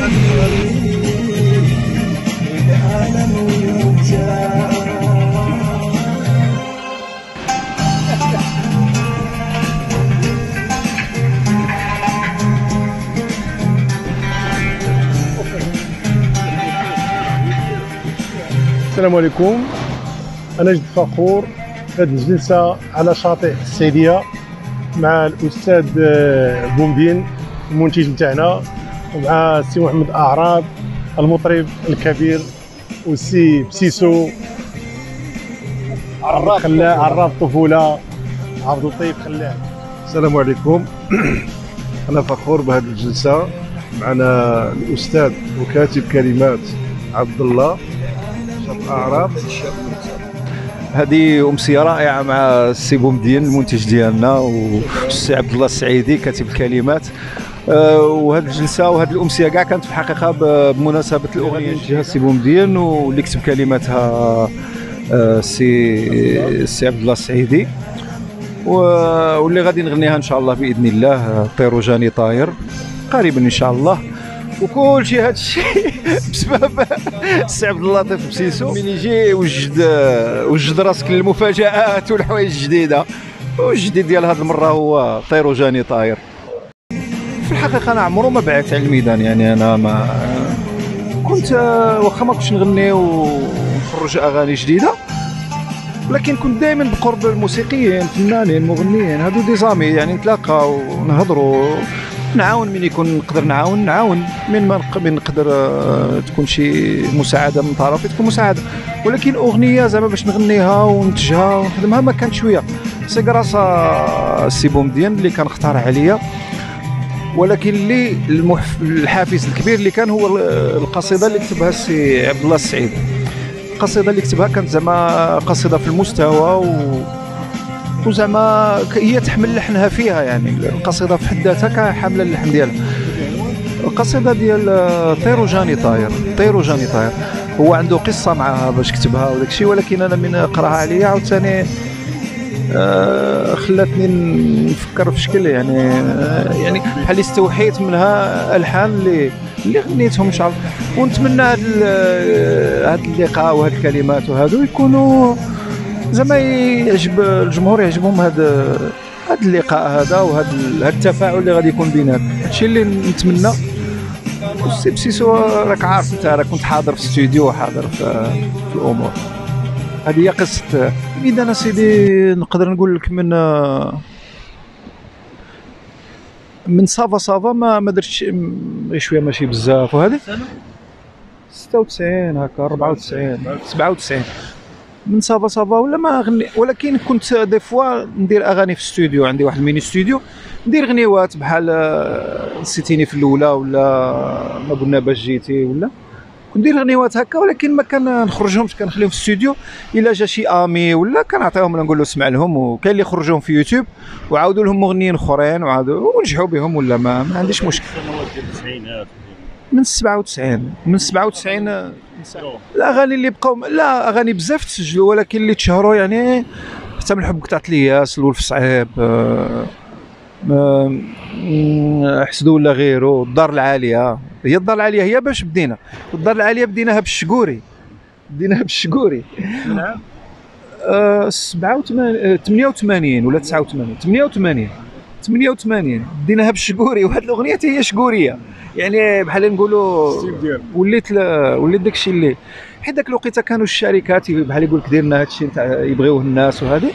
السلام عليكم. أنا جد فخور في هذه الجلسة على شاطئ السعيدية مع الأستاذ بومدين المنتج نتاعنا، ومع السي محمد أعراب المطرب الكبير، والسي بسيسو عراب طفولة عبد اللطيف خلال. السلام عليكم. أنا فخور بهذه الجلسة. معنا الأستاذ وكاتب كلمات عبد الله أعراب. هذه أمسية رائعة مع السي بومدين المنتج ديالنا والسي عبد الله السعيدي كاتب الكلمات. وهذه الجلسة وهذه الأمسية كاع كانت في الحقيقة بمناسبة الأغنية اللي منتجها السي بومدين واللي كتب كلماتها السي عبد الله السعيدي، واللي غادي نغنيها إن شاء الله بإذن الله طيرو جاني طاير قريبا إن شاء الله. وكل شيء هذا الشيء بسبب السي عبد اللطيف بسيسو من يجي وجد راسك للمفاجآت والحوايج الجديده. والجديد ديال هذه المره هو طيرو جاني طاير. في الحقيقه انا عمرو ما بعدت على الميدان، يعني انا ما كنت واخا ما كنتش نغني ونخرج اغاني جديده، ولكن كنت دائما بقرب الموسيقيين الفنانين المغنيين هادو دي زامي، يعني نتلاقاو ونهضروا، نعاون من يكون نقدر نعاون من ما نقدر تكون شي مساعده من طرفي تكون مساعده، ولكن اغنيه زعما باش نغنيها وننتجها ونخدمها ما كانت شويه. سي كراس السي بومدين اللي كان اختار عليا، ولكن اللي الحافز الكبير اللي كان هو القصيده اللي كتبها السي عبد الله السعيدي. القصيده اللي كتبها كانت زعما قصيده في المستوى وزعما هي تحمل لحنها فيها، يعني القصيده في حد ذاتها حامله اللحن ديالها. القصيده ديال طيرو جاني طاير. طيرو جاني طاير هو عنده قصه معها باش كتبها وداك الشيء، ولكن انا من قراها عليا عاوتاني خلاتني نفكر في شكل يعني بحال استوحيت منها الحان اللي غنيتهم ان شاء الله. ونتمنى هذا اللقاء وهذه الكلمات وهذو يكونوا زعما يعجب الجمهور، يعجبهم هذا اللقاء هذا وهذا التفاعل اللي غادي يكون بيناتنا. هادشي اللي نتمنى. والسي بسيسو راك عارف انت، راك كنت حاضر في الاستوديو وحاضر في الامور هذه. هي قصه اذا انا سيدي نقدر نقول لك من صافا ما درتش غير شويه ماشي بزاف، وهذه 96 هكا 94 97 من صافا ولا ما غني. ولكن كنت دي فوا ندير اغاني في الاستوديو، عندي واحد الميني استوديو ندير غنيوات بحال نسيتيني في الاولى ولا ما قلنا باش جيتي، ولا كنت ندير غنيوات هكا، ولكن ما كنخرجهمش، كنخليهم في الاستوديو. الا جا شي امي ولا كنعطيهم نقول له اسمع لهم، وكاين اللي خرجوهم في يوتيوب وعاودوا لهم مغنيين اخرين وعاودوا ونجحوا بهم، ولا ما عنديش مشكل. من 97 الاغاني اللي بقاو، لا اغاني بزاف تسجلوا، ولكن اللي تشهروا يعني حتى من الحب تاع الياس، الولف صعيب، حسدوا ولا غيره، الدار العاليه. هي الدار العاليه هي باش بدينا، والدار العاليه بديناها بالشكوري نعم 88 ولا 89 88 بديناها بالشكوري. وهاد الاغنيه هي شكوريه، يعني بحال نقولوا وليت داكشي اللي حيت داك الوقيته كانوا الشركات بحال يقول لك ديرنا هادشي نتاع يبغيوه الناس وهذه.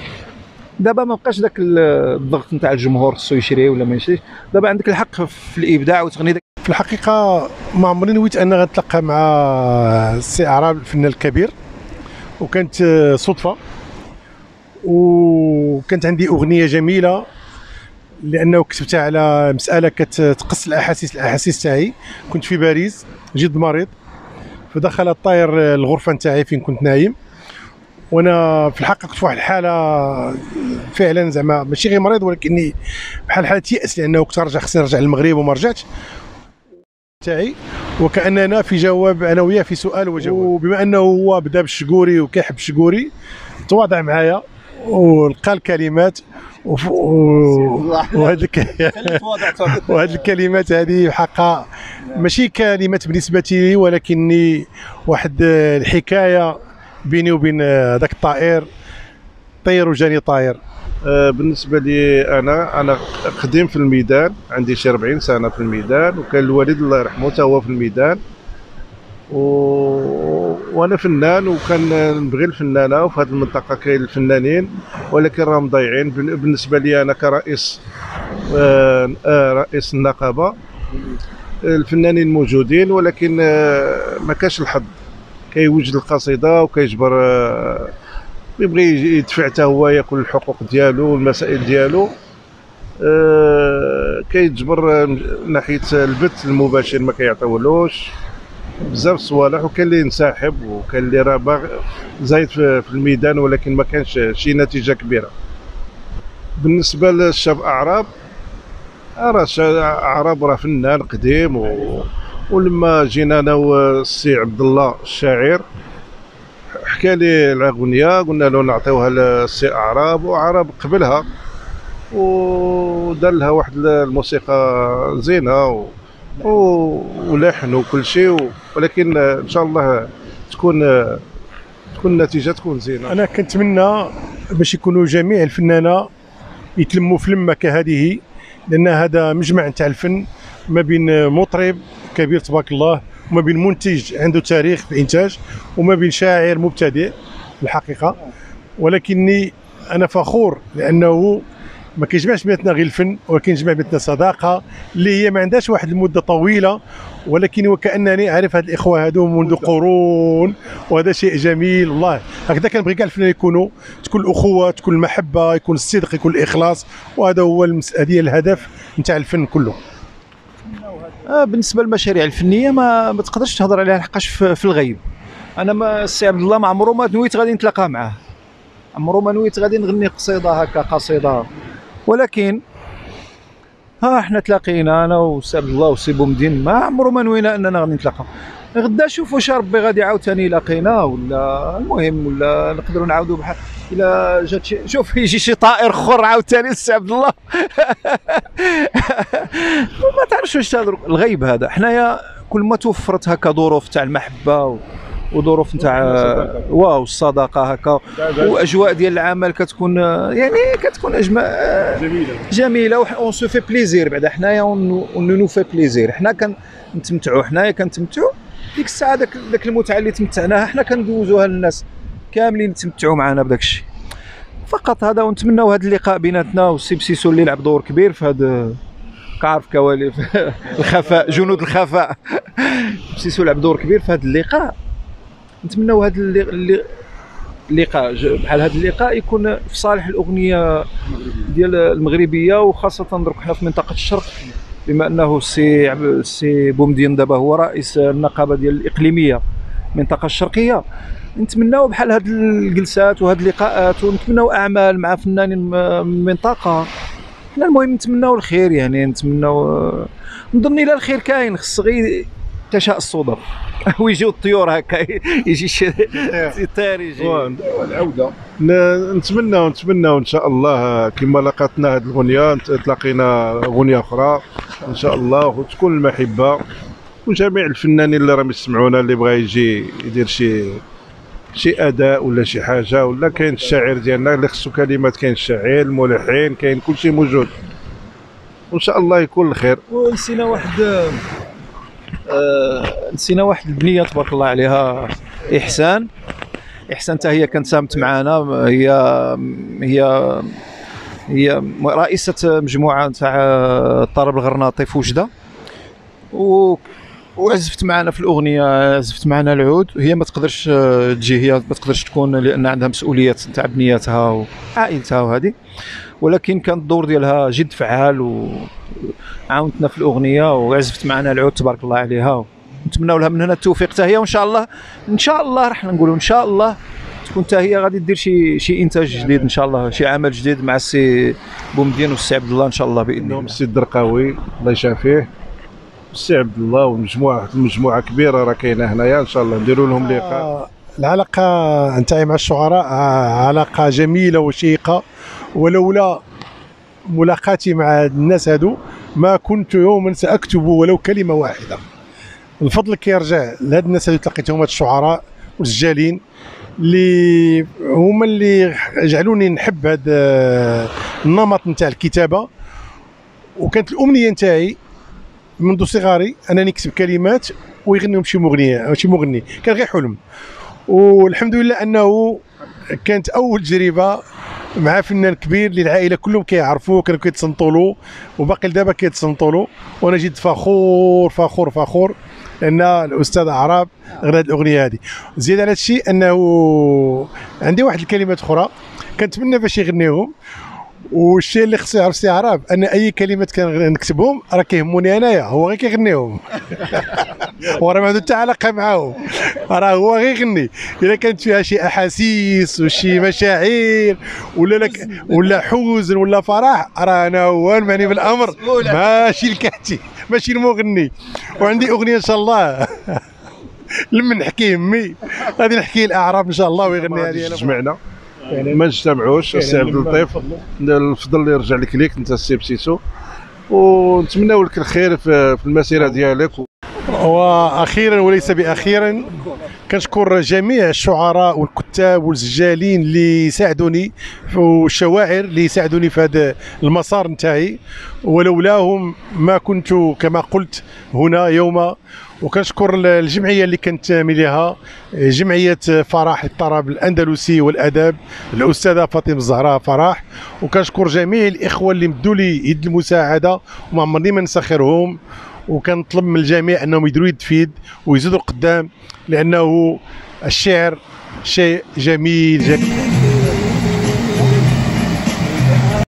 دابا ما بقاش داك الضغط نتاع الجمهور خصو يشري ولا ما يشريش، دابا عندك الحق في الابداع وتغني. في الحقيقه ما عمرني نويت ان غنتلاقى مع السي أعراب الفنان الكبير، وكانت صدفه. وكانت عندي اغنيه جميله لانه كتبتها على مساله كتقص الاحاسيس تاعي. كنت في باريس جد مريض، فدخل الطاير الغرفه نتاعي فين كنت نايم، وانا في الحقيقه كنت في واحد الحاله فعلا زعما ماشي غير مريض، ولكني بحال حاله يأس، لانه كنت خصني نرجع للمغرب وما رجعتش تاعي. وكاننا في جواب انا وياه في سؤال وجواب، وبما انه هو بدا بالشكوري وكيحب الشكوري تواضع معايا ولقى الكلمات وهذه الكلمات هذه حقا ماشي كلمات بالنسبه لي، ولكني واحد الحكايه بيني وبين ذاك الطائر. طير وجاني طاير. بالنسبه لي انا قديم في الميدان، عندي شي 40 سنه في الميدان، وكان الوالد الله يرحمه حتى هو في الميدان، وانا فنان وكان نبغي الفنانه، وفي هذه المنطقه كاين الفنانين ولكن راهم ضايعين. بالنسبه لي انا كرئيس رئيس النقابه، الفنانين موجودين ولكن ما كاش الحظ. كيوجد القصيده وكيجبر يبغي يدفع حتى هو ياكل الحقوق ديالو والمسائل ديالو، كيتجبر ناحيه البث المباشر ما كيعطيولوش بزاف الصوالح، وكان اللي ينسحب وكان اللي راه باغي زايد في الميدان ولكن ما كانش شي نتيجه كبيره. بالنسبه للشاب اعراب، اعراب راه فنان قديم، ولما جينا انا والسي عبد الله الشاعر حكى لي الاغنيه، قلنا له نعطيوها للسي اعراب، واعراب قبلها ودار لها واحد الموسيقى زينه ولحن وكل شيء، ولكن ان شاء الله تكون النتيجه تكون زينه. انا كنتمنى باش يكونوا جميع الفنانه يتلموا في لمه كهذه، لان هذا مجمع نتاع الفن ما بين مطرب كبير تبارك الله، وما بين منتج عنده تاريخ في الانتاج، وما بين شاعر مبتدئ في الحقيقه. ولكني انا فخور لانه ما كيجمعش بيناتنا غير الفن، ولكن يجمع بيناتنا صداقه اللي هي ما عندهاش واحد المده طويله، ولكن وكانني عارف هاد الاخوه هادو منذ قرون، وهذا شيء جميل والله. هكذا كنبغي كاع الفنانين يكونوا، تكون الاخوه، تكون المحبه، يكون الصدق، يكون الاخلاص، وهذا هو المسألة ديال الهدف نتاع الفن كله. بالنسبه للمشاريع الفنيه ما تقدرش تهضر عليها لحقاش في الغيب. انا ما السي عبد الله ما عمرو ما نويت غادي نتلاقى معاه، عمرو ما نويت غادي نغني قصيده هكا قصيده، ولكن ها احنا تلاقينا انا والسي عبد الله والسي بومدين، ما عمرو ما نوينا اننا غادي نتلاقى. غدا نشوفوا واش ربي غادي عاوتاني يلاقينا، ولا المهم ولا نقدروا نعاودوا بحال الا جات شوف يجي شي طائر اخر عاوتاني السي عبد الله. ما تعرفش واش تهضروا الغيب هذا. حنايا كل ما توفرت هكا ظروف تاع المحبه وظروف نتاع واو الصداقه هكا، واجواء ديال العمل كتكون يعني كتكون جميله اون سو في بليزير. بعدا حنايا اون نو في بليزير، حنا كنتمتعوا، حنايا كنتمتعوا ديك الساعه. داك المتعه اللي تمتعناها حنا كندوزوها للناس كاملين يتمتعوا معنا بداك الشيء فقط. هذا ونتمناو هذا اللقاء بيناتنا والسي بسيسو اللي لعب دور كبير في هذا، كعرف كواليس الخفاء، جنود الخفاء. بسيسو لعب دور كبير في هذا اللقاء. نتمناو هذا اللقاء بحال هذا اللقاء يكون في صالح الاغنيه ديال المغربيه، وخاصه درك حنا في منطقه الشرق، بما انه السي بومدين دابا هو رئيس النقابه ديال الاقليميه المنطقه الشرقيه. نتمناو بحال هاد الجلسات وهاد اللقاءات، ونتمناو اعمال مع فنانين من المنطقه. حنا المهم نتمناو الخير، يعني نتمناو نظن الى الخير كاين، خص غير تشاء الصدف ويجيو الطيور هكا، يجي شي طير يجي العوده. نتمناو ان شاء الله كما لقاتنا هذه الاغنيه تلاقينا اغنيه اخرى ان شاء الله، وتكون المحبه. وجميع الفنانين اللي راهم يسمعونا اللي بغى يجي يدير شي اداء ولا شي حاجه، ولا كاين الشاعر ديالنا اللي خصو كلمات، كاين الشاعر، الملحن، كاين كلشي موجود، وان شاء الله يكون الخير. ونسينا واحد البنيه تبارك الله عليها، احسان حتى هي كانت سامت معنا. هي رئيسه مجموعه تاع الطرب الغرناطي في وجده، وعزفت معنا في الاغنيه، عزفت معنا العود. هي ما تقدرش تجي، هي ما تقدرش تكون لان عندها مسؤوليات تاع بنياتها وعائلتها وهذه، ولكن كان الدور ديالها جد فعال وعاونتنا في الاغنيه وعزفت معنا العود تبارك الله عليها. نتمناو لها من هنا التوفيق حتى هي، وان شاء الله راح نقولوا ان شاء الله تكون حتى هي غادي دير شي انتاج جديد ان شاء الله، شي عمل جديد مع السي بومدين والسي عبد الله ان شاء الله باذن الله. السي الدرقاوي الله يشافيه، السي عبد الله، والمجموعه كبيره راه كاينه هنايا، ان شاء الله نديروا لهم لقاء. العلاقة نتاعي مع الشعراء علاقة جميلة وشيقة، ولولا ملاقاتي مع الناس هادو ما كنت يوما سأكتب ولو كلمة واحدة. الفضل كيرجع لهاد الناس اللي تلقيتهم، هاد الشعراء والسجالين اللي هما اللي جعلوني نحب هذا النمط نتاع الكتابة. وكانت الأمنية نتاعي منذ صغاري انني نكتب كلمات ويغنيهم شي مغني، كان غير حلم. والحمد لله انه كانت اول تجربه مع فنان كبير اللي العائله كلهم كيعرفوه، كانوا كيتصنتوا له وباقي لدابا كيتصنتوا له، وانا جد فخور فخور فخور لان الاستاذ عراب غنى هذه الاغنيه هذه. زيد على الشيء انه عندي واحد الكلمات اخرى كنتمنى باش يغنيهم، والشيء اللي خصو يعرف سي عراب ان اي كلمات كنكتبهم راه كيهموني انايا، هو غير كيغنيهم وراه ما عنده حتى علاقه معاهم، راه هو غير يغني. الا كانت فيها شي احاسيس وشي مشاعر ولا حزن ولا فرح، راه انا هو المعني بالامر، ماشي الكاتب ماشي المغني. وعندي اغنيه ان شاء الله لما نحكي همي غادي نحكي الاعراب ان شاء الله ويغنيها لي. جمعنا ما نجتمعوش السي عبد اللطيف، الفضل اللي يرجع لك انت السي بسيسو، ونتمناو لك الخير في المسيره ديالك. واخيرا وليس باخيرا كنشكر جميع الشعراء والكتاب والسجالين اللي ساعدوني، والشواعر اللي ساعدوني في هذا المسار نتاعي، ولولاهم ما كنت كما قلت هنا يوم. وكنشكر الجمعيه اللي كنتمي لها، جمعيه فرح للطرب الاندلسي والادب، الاستاذه فاطمه الزهراء فرح. وكنشكر جميع الاخوه اللي مدوا لي يد المساعده وما عمرني ما نسخرهم. وكنطلب من الجميع انهم يديروا يد في يد ويزيدوا قدام، لانه الشعر شيء جميل جدا.